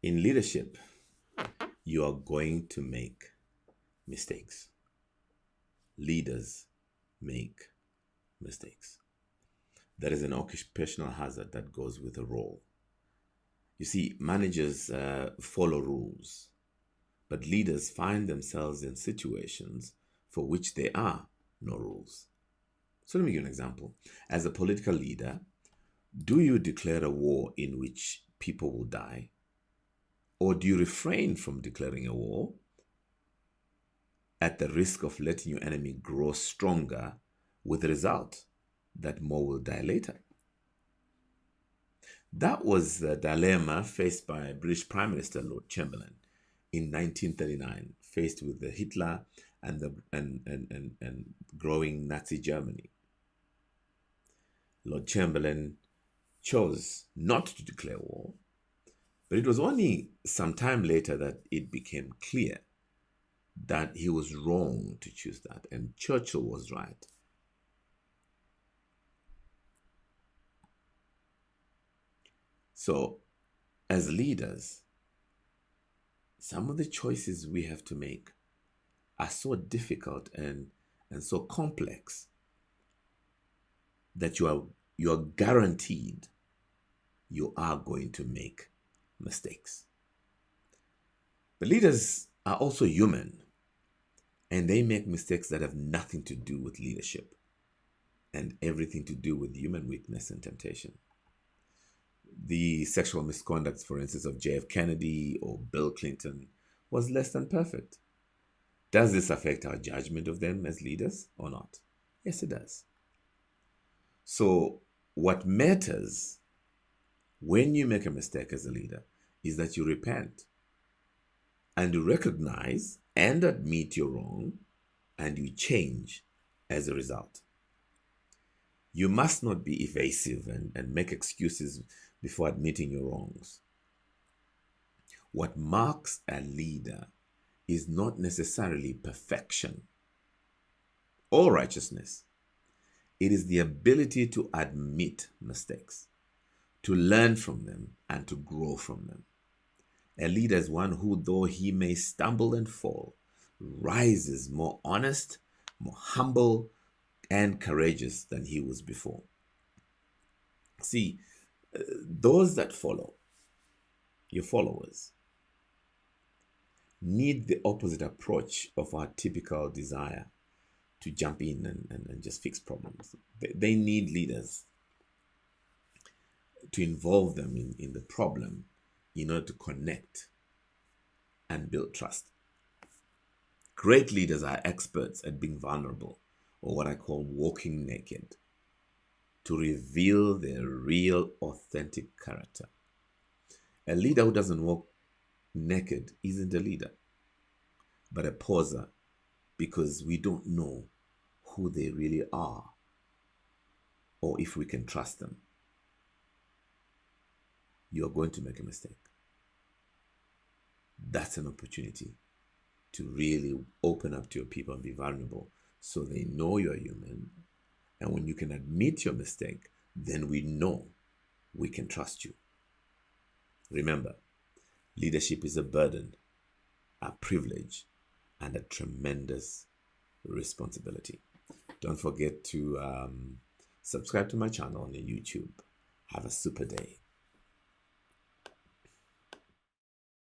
In leadership, you are going to make mistakes. Leaders make mistakes. There is an occupational hazard that goes with a role. You see, managers follow rules, but leaders find themselves in situations for which there are no rules. So let me give you an example. As a political leader, do you declare a war in which people will die? Or do you refrain from declaring a war at the risk of letting your enemy grow stronger, with the result that more will die later? That was the dilemma faced by British Prime Minister Lord Chamberlain in 1939, faced with the Hitler and growing Nazi Germany. Lord Chamberlain chose not to declare war, but it was only some time later that it became clear that he was wrong to choose that, and Churchill was right. So, as leaders, some of the choices we have to make are so difficult and so complex that you are guaranteed you are going to make mistakes. But leaders are also human, and they make mistakes that have nothing to do with leadership and everything to do with human weakness and temptation. The sexual misconduct, for instance, of J.F. Kennedy or Bill Clinton was less than perfect. Does this affect our judgment of them as leaders or not? Yes, it does. So what matters when you make a mistake as a leader is that you repent and you recognize and admit you're wrong, and you change as a result. You must not be evasive and make excuses before admitting your wrongs. What marks a leader is not necessarily perfection or righteousness. It is the ability to admit mistakes, to learn from them, and to grow from them. A leader is one who, though he may stumble and fall, rises more honest, more humble, and courageous than he was before. See, those that follow, your followers, need the opposite approach of our typical desire to jump in and just fix problems. They need leaders to involve them in the problem in order to connect and build trust. Great leaders are experts at being vulnerable, or what I call walking naked, to reveal their real, authentic character. A leader who doesn't walk naked isn't a leader, but a poser, because we don't know who they really are or if we can trust them. You're going to make a mistake. That's an opportunity to really open up to your people and be vulnerable so they know you're human. And when you can admit your mistake, then we know we can trust you. Remember, leadership is a burden, a privilege, and a tremendous responsibility. Don't forget to subscribe to my channel on YouTube. Have a super day.